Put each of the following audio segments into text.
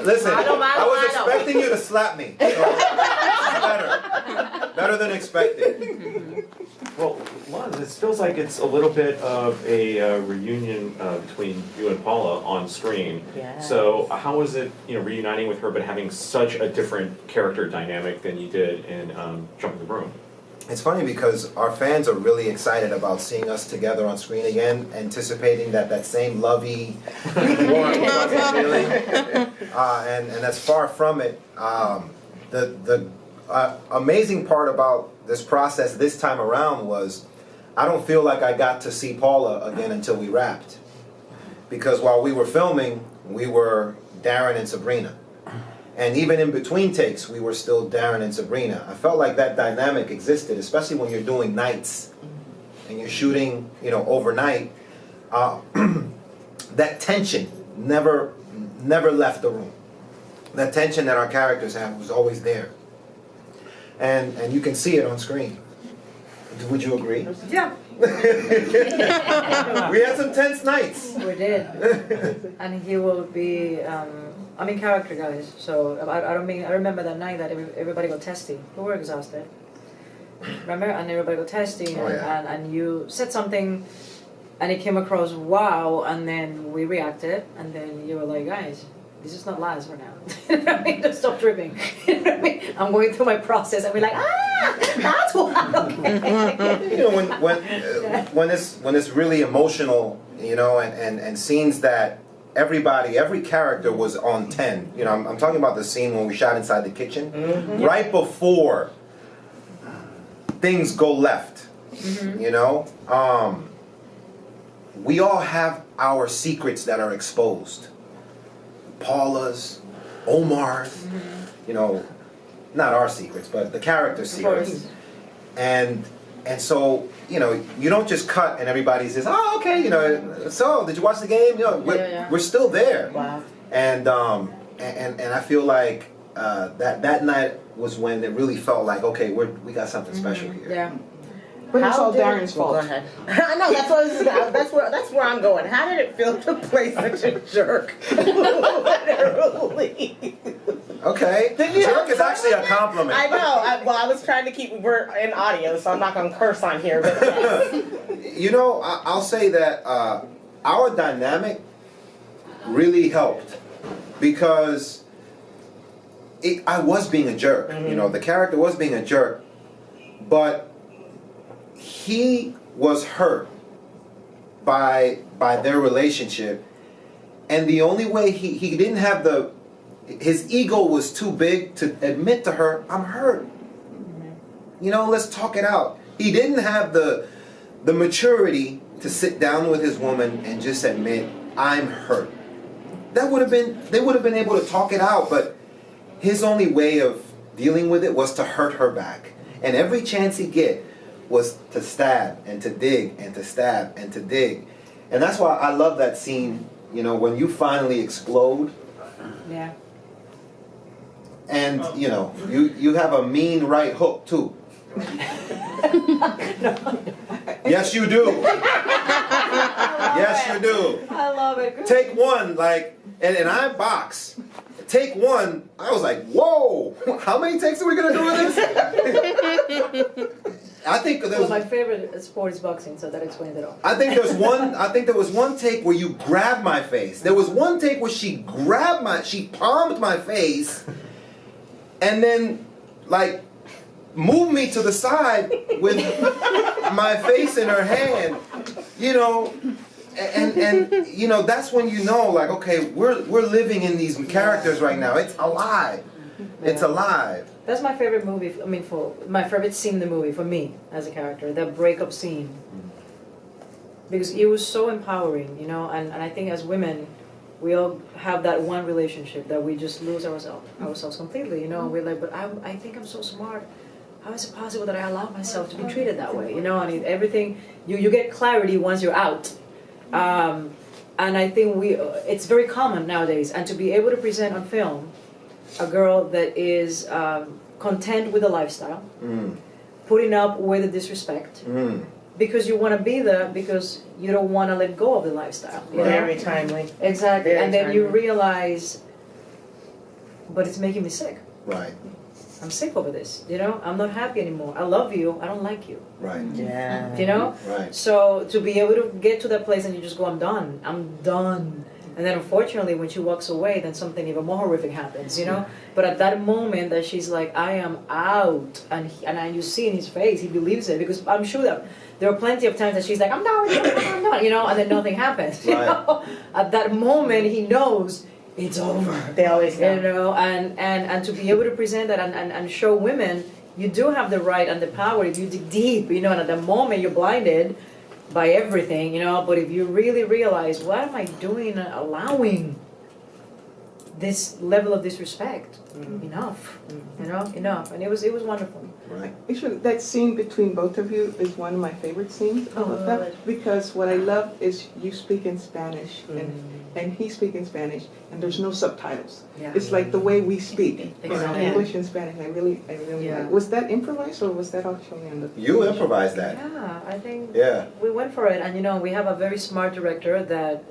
Listen, I was expecting you to slap me. So better than expected. Well, Laz, it feels like it's a little bit of a reunion between you and Paula on screen. Yeah. So how was it, reuniting with her, but having such a different character dynamic than you did in Jumping the Broom? It's funny because our fans are really excited about seeing us together on screen again, anticipating that same lovey, warm, fuzzy feeling, and that's far from it. The amazing part about this process this time around was I don't feel like I got to see Paula again until we wrapped, because while we were filming, we were Darren and Sabrina. And even in between takes, we were still Darren and Sabrina. I felt like that dynamic existed, especially when you're doing nights and you're shooting, overnight. That tension never left the room. That tension that our characters have was always there. And you can see it on screen. Would you agree? Yeah. We had some tense nights. We did. And he will be, character guys. So I remember that night that everybody got testy. We were exhausted. Remember? And everybody got testy. Oh, yeah. And you said something and it came across wow, and then we reacted, and then you were like, guys, this is not Laz for now. Just stop tripping. I'm going through my process and we're like, that's why. Okay. When it's really emotional, and scenes that every character was on 10. I'm talking about the scene when we shot inside the kitchen, right before things go left. We all have our secrets that are exposed. Paula's, Omar's, not our secrets, but the character's secrets. And so, you don't just cut and everybody says, oh, okay, so did you watch the game? We're still there. Wow. And I feel like that night was when it really felt like, okay, we got something special here. Yeah. But it's all Darren's fault. Go ahead. I know, that's where I'm going. How did it feel to play such a jerk? Literally. Okay. Jerk is actually a compliment. I know. I was trying to we're in audio, so I'm not going to curse on here. But yes. I'll say that our dynamic really helped because I was being a jerk. The character was being a jerk, but he was hurt by their relationship, and the only way he didn't have his ego was too big to admit to her, I'm hurt. Let's talk it out. He didn't have the maturity to sit down with his woman and just admit, I'm hurt. They would have been able to talk it out, but his only way of dealing with it was to hurt her back. And every chance he get was to stab and to dig and to stab and to dig. And that's why I love that scene, when you finally explode. Yeah. And, you have a mean right hook, too. Yes, you do. Yes, you do. I love it. Take one, and I box. Take one, I was like, whoa, how many takes are we going to do with this? I think there was... my favorite sport is boxing, so that explains it all. I think there was one take where you grabbed my face. There was one take where she palmed my face, and then, moved me to the side with my face in her hand, and that's when okay, we're living in these characters right now. It's alive. It's alive. That's my favorite movie. For my favorite scene in the movie for me as a character, the breakup scene, because it was so empowering, and I think as women, we all have that one relationship that we just lose ourselves completely, We're like, but I think I'm so smart. How is it possible that I allow myself to be treated that way? And everything you get clarity once you're out. And I think it's very common nowadays, and to be able to present on film a girl that is content with the lifestyle, putting up with the disrespect, because you want to be there because you don't want to let go of the lifestyle. You know? Very timely. Exactly. Very And then you timely. realize, but it's making me sick. Right. I'm sick over this. You know, I'm not happy anymore. I love you. I don't like you. Right. Yeah. You know? Right. So to be able to get to that place and you just go, I'm done. I'm done. And then unfortunately, when she walks away, then something even more horrific happens, you know? But at that moment that she's like, I am out, and you see in his face, he believes it, because I'm sure that there are plenty of times that she's like, I'm done, I'm done, you know, and then nothing happens. You Right. know? At that moment, he knows it's over. They always know. You know, and to be able to present that and show women, you do have the right and the power if you dig deep, you know, and at the moment you're blinded by everything, you know, but if you really realize, what am I doing allowing this level of disrespect? Enough, you know, enough. And it was wonderful. Right. Actually, that scene between both of you is one of my favorite scenes of that, because what I love is you speak in Spanish and he speaks in Spanish, and there's no subtitles. Yeah. It's like the way we speak, you know, Exactly. English and Spanish. I really Yeah. like. Was that improvised or was that actually on the? You improvised that. Yeah, I think Yeah. we went for it, and you know, we have a very smart director that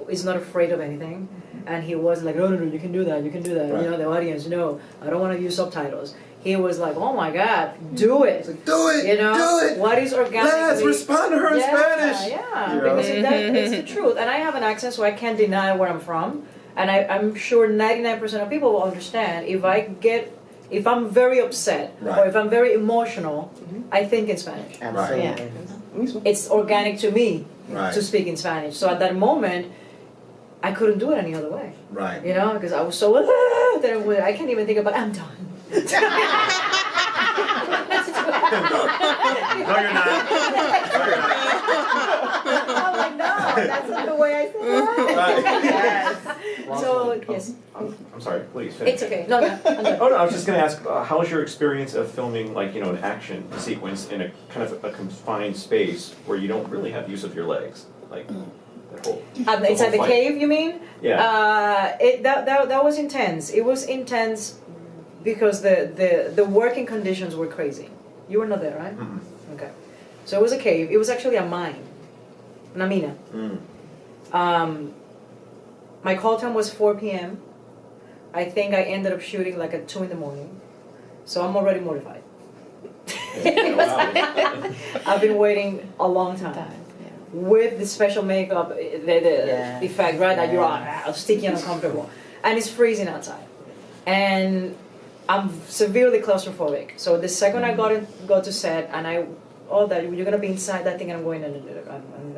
is not afraid of anything, and he was like, no, you can do that, you can do that. Right. You know, the audience, no, I don't want to use subtitles. He was like, oh my God, do it. It's like, do it. You know, Do it. what is organically? Let's respond to her in Spanish. Yeah, You know? because it's the truth. And I have an accent, so I can't deny where I'm from. And I'm sure 99% of people will understand if I'm very upset or Right. if I'm very emotional, I think in Spanish. Absolutely. It's organic to me Right. to speak in Spanish. So at that moment, I couldn't do it any other way. Right. You know, because I was so that I can't even think about. I'm done. No, you're not. No, you're not. I'm like, no, that's not the way I say it. Right. Yes. So yes, I'm sorry, please finish. it's okay. No, I'm done. Oh no, I was just going to ask, how was your experience of filming, like, you know, an action sequence in a kind of a confined space where you don't really have use of your legs, like that whole. Inside the fight. cave, you mean? Yeah. That was intense. It was intense because the working conditions were crazy. You were not there, right? Mhm. Okay. So it was a cave. It was actually a mine, una mina. My call time was 4 p.m. I think I ended up shooting like at 2 in the morning. So I'm already mortified. I've been waiting a long time. With the special makeup, the effect, right, that you're on, sticky and uncomfortable. And it's freezing outside. And I'm severely claustrophobic. So the second I got to set, and you're gonna be inside that thing, and I'm going,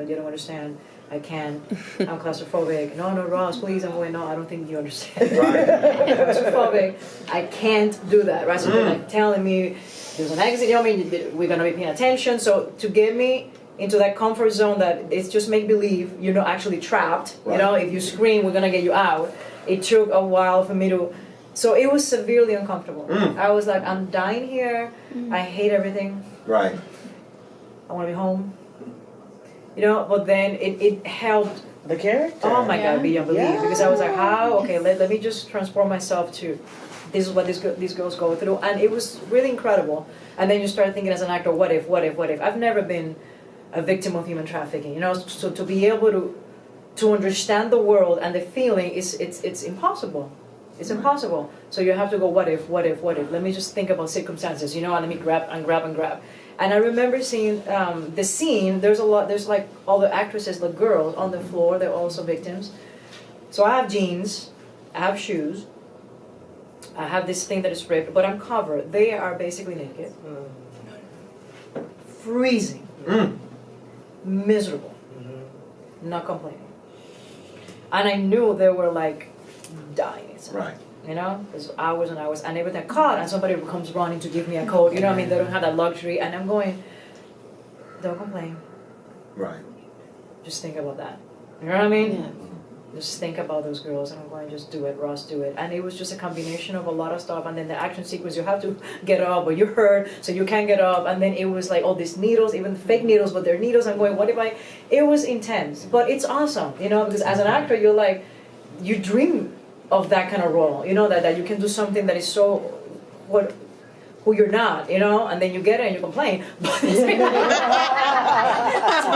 you don't understand. I can't. I'm claustrophobic. No, Ross, please. I'm going. No, I don't think you understand. Right. I'm claustrophobic. I can't do that. Right. So they're like telling me there's an exit. You know, we're gonna be paying attention. So to get me into that comfort zone that it's just make believe, you're not actually trapped. Right. You know, if you scream, we're gonna get you out. It took a while for me to. So it was severely uncomfortable. I was like, I'm dying here. I hate everything. Right. I want to be home. You know, but then it helped. The character. Oh my God, beyond belief. Yeah. Because I was like, how? Okay, let me just transport myself to this is what these girls go through. And it was really incredible. And then you start thinking as an actor, what if? I've never been a victim of human trafficking, you know, so to be able to understand the world and the feeling it's impossible. It's impossible. So you have to go, what if? Let me just think about circumstances, you know, and let me grab. And I remember seeing the scene, there's like all the actresses, the girls on the floor, they're also victims. So I have jeans, I have shoes, I have this thing that is ripped, but I'm covered. They are basically naked. Freezing. Miserable. Not complaining. And I knew they were like dying inside. Right. You know, there's hours and hours, and everything caught, and somebody comes running to give me a coat. You know what I mean? They don't have that luxury, and I'm going, don't complain. Right. Just think about that. You know what I mean? Just think about those girls, and I'm going, just do it, Ross, do it. And it was just a combination of a lot of stuff, and then the action sequence, you have to get up, but you're hurt, so you can't get up, and then it was like all these needles, even fake needles, but they're needles. I'm going, what if I? It was intense, but it's awesome, you know, because as an actor, you're like, you dream of that kind of role, you know, that you can do something that is so, who you're not, you know, and then you get it and you complain. But it's been That's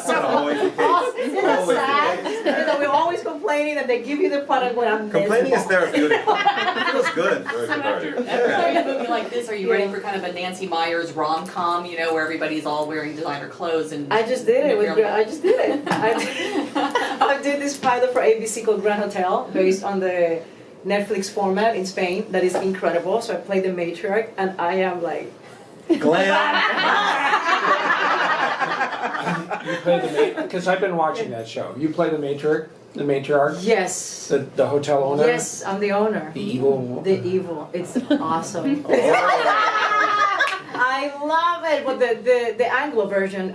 always the case. Isn't that Always the sad? case. You know, we're always complaining that they give you the product when I'm Complaining is miserable. therapeutic. It feels good. Very So cathartic. after a movie like this, are you ready Yeah. for kind of a Nancy Meyers rom-com, you know, where everybody's all wearing designer clothes and... I just did it. You're- I just did it. I did this pilot for ABC called Grand Hotel, based on the Netflix format in Spain. That is incredible. So I played the matriarch, and I am like, Glam. You play the matriarch, because I've been watching that show. You play the matriarch, yes, the hotel owner, yes, I'm the owner. the evil. The evil. It's awesome. Oh. I love it. But the Anglo version,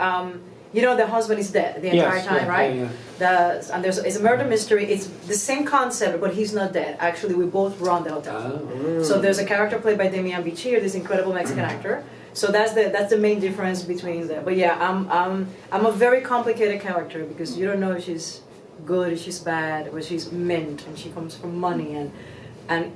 you know, the husband is dead the entire Yes, time, yeah, right? yeah, And it's a murder mystery. It's the same concept, but he's not dead. Actually, we both run the hotel. Oh. So there's a character played by Demian Bichir, this incredible Mexican actor. So that's the main difference between the. But yeah, I'm a very complicated character because you don't know if she's good, if she's bad, or she's mint, and she comes from money, and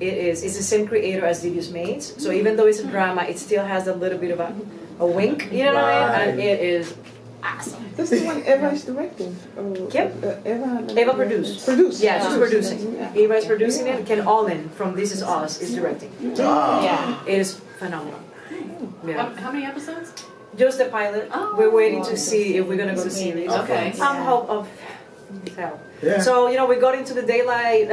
it's the same creator as Devious Maids. So even though it's a drama, it still has a little bit of a wink, you know what I mean? And it is awesome. That's the one Eva is directing. Yep. Eva produced. Produced. Yeah, she's producing. Yeah. Eva is producing it. Ken Olin from This Is Us is directing. Ah. Yeah. It is phenomenal. Yeah. How many episodes? Just the pilot. Oh. We're waiting to see if we're gonna go to series. Okay. Some hope of hell. Yeah. So you know, we got into the deadline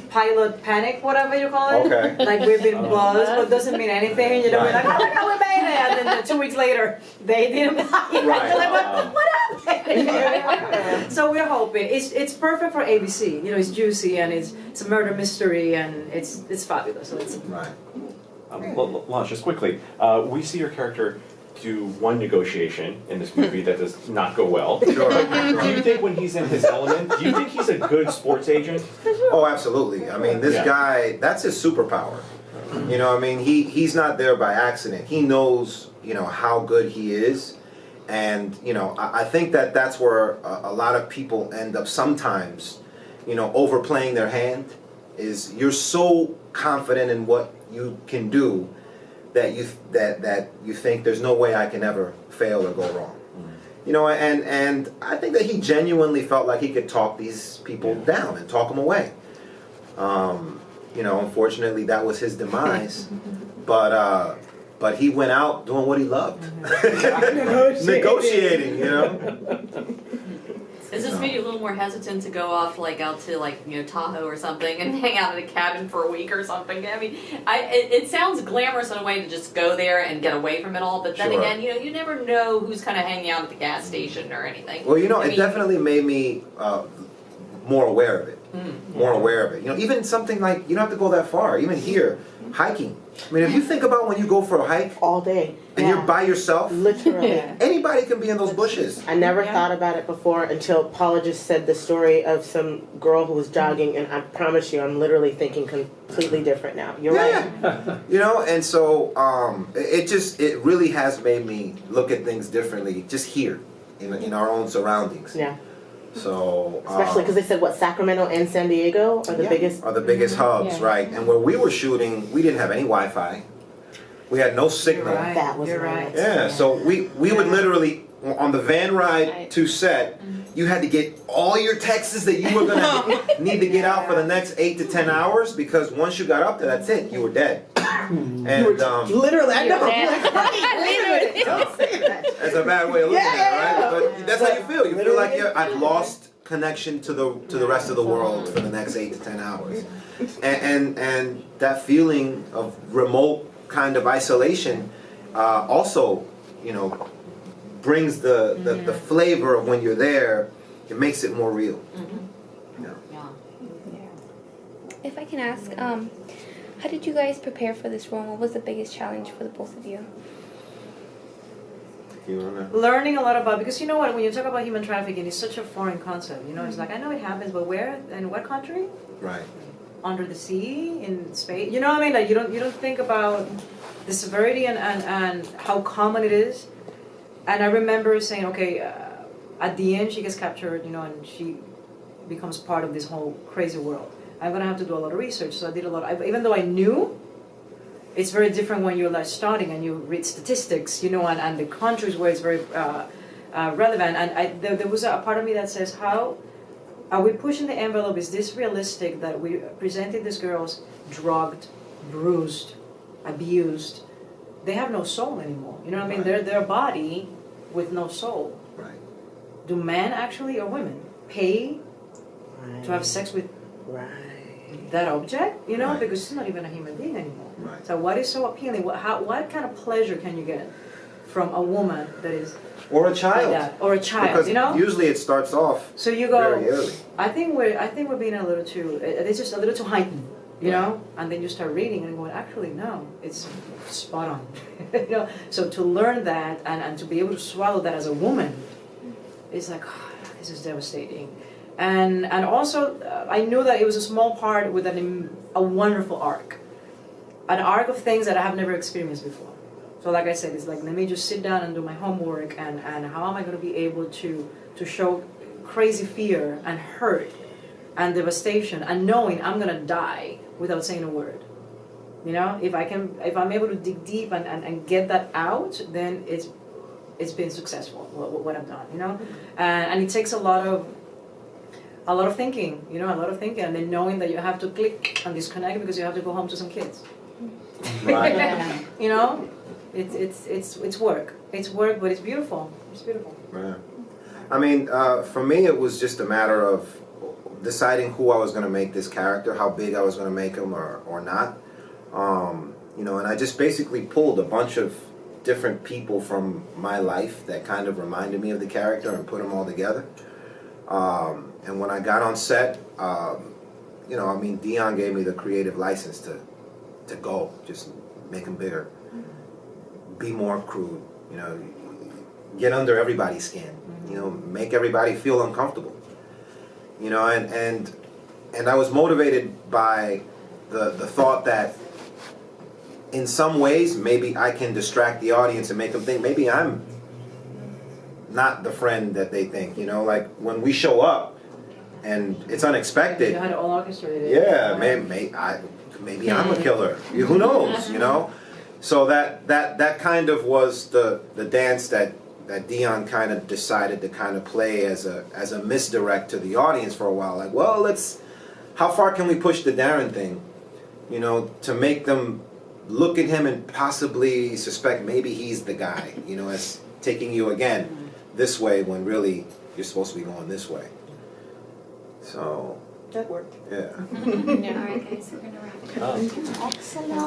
pilot panic, whatever you call it. Okay. Like we've been buzzed, but doesn't mean anything. You know, we're like, oh my God, we made it, and then 2 weeks later, they didn't buy it. Right. You're like, what happened? So we're hoping it's perfect for ABC. You know, it's juicy and it's a murder mystery and it's fabulous. So it's Right. Lance, just quickly, we see your character do one negotiation in this movie that does not go well. Sure. Do you think when he's in his element, do you think he's a good sports agent? Oh, absolutely. I mean, this Yeah. guy, that's his superpower. You know, I mean, he's not there by accident. He knows, you know, how good he is. And, you know, I think that's where a lot of people end up sometimes, you know, overplaying their hand. Is you're so confident in what you can do that you think there's no way I can ever fail or go wrong. You know, and I think that he genuinely felt like he could talk these people down and talk them away. You know, unfortunately, that was his demise. But he went out doing what he loved, negotiating. You know. Does this make you a little more hesitant to go off like out to like, you know, Tahoe or something and hang out in a cabin for a week or something? I mean, it sounds glamorous in a way to just go there and get away from it all, but then Sure. again, you know, you never know who's kind of hanging out at the gas station or anything. Well, you know, I it mean, definitely made me more aware of it. More aware of it. You know, even something like, you don't have to go that far. Even here, hiking. I mean, if you think about when you go for a hike All day. and you're by yourself, Literally. anybody can be in those bushes. I never Yeah. thought about it before until Paula just said the story of some girl who was jogging, and I promise you, I'm literally thinking completely different now. You're right. You know, and so it really has made me look at things differently just here in our own surroundings. Yeah. So Especially because they said, what, Sacramento and San Diego are the biggest. are the biggest hubs, Yeah. right? And where we were shooting, we didn't have any Wi-Fi. We had no signal. You're right. That was You're nice. right. Yeah, so we would literally, on the van ride to set, you had to get all your texts that you were going to need to get out for the next 8 to 10 hours, because once you got up there, that's it, you were dead. And Literally, I know. Literally. Don't say that. that's a bad way of looking at it, Yeah. right? But that's how you feel. You feel like I've lost connection to the rest of the world for the next 8 to 10 hours. And that feeling of remote kind of isolation also, you know, brings the flavor of when you're there. It makes it more real. Yeah. If I can ask, how did you guys prepare for this role? What was the biggest challenge for the both of you? You wanna? learning a lot about, because you know what, when you talk about human trafficking, it's such a foreign concept. You know, it's like, I know it happens, but where, in what country? Right. Under the sea, in space. You know what I mean? Like you don't think about the severity and how common it is. And I remember saying, okay, at the end she gets captured, you know, and she becomes part of this whole crazy world. I'm gonna have to do a lot of research, so I did a lot. Even though I knew, It's very different when you're like starting and you read statistics, you know, and the countries where it's very relevant. And there was a part of me that says, how are we pushing the envelope? Is this realistic that we presented these girls drugged, bruised, abused? They have no soul anymore. You know what I mean? Right. They're a body with no soul. Right. Do men actually, or women, pay Right. to have sex with Right. that object? You know, Right. because it's not even a human being anymore. Right. So what is so appealing? What kind of pleasure can you get from a woman that is Or a like child. that, or a child? Because You know. usually it starts off So you go. very early. I think we're being a little too. It's just a little too heightened, you know. And then you start reading and going, actually, no, it's spot on. You know. So to learn that and to be able to swallow that as a woman, it's like, oh, this is devastating. And also, I knew that it was a small part with a wonderful arc, an arc of things that I have never experienced before. So like I said, it's like, let me just sit down and do my homework, and how am I going to be able to show crazy fear and hurt and devastation and knowing I'm going to die without saying a word. You know, if I'm able to dig deep and get that out, then it's been successful, what I've done, you know? And it takes a lot of thinking, you know, and then knowing that you have to click and disconnect because you have to go home to some kids. Right. You know? It's work. It's work, but it's beautiful. It's beautiful. Right. I mean, for me, it was just a matter of deciding who I was going to make this character, how big I was going to make him or not. You know, and I just basically pulled a bunch of different people from my life that kind of reminded me of the character and put them all together. And when I got on set, you know, I mean, Dion gave me the creative license to go, just make him bigger, be more crude, you know, get under everybody's skin, you know, make everybody feel uncomfortable, you know, and I was motivated by the thought that in some ways maybe I can distract the audience and make them think maybe I'm not the friend that they think, you know, like when we show up and it's unexpected. You had it all orchestrated. Yeah, maybe I'm a killer. Who knows, you know? So that kind of was the dance that Dion kind of decided to kind of play as a misdirect to the audience for a while. Like, well, how far can we push the Darren thing, you know, to make them look at him and possibly suspect maybe he's the guy, you know, as taking you again this way when really you're supposed to be going this way. So That worked. yeah. All right, guys, we're gonna wrap it up. Oh. Excellent.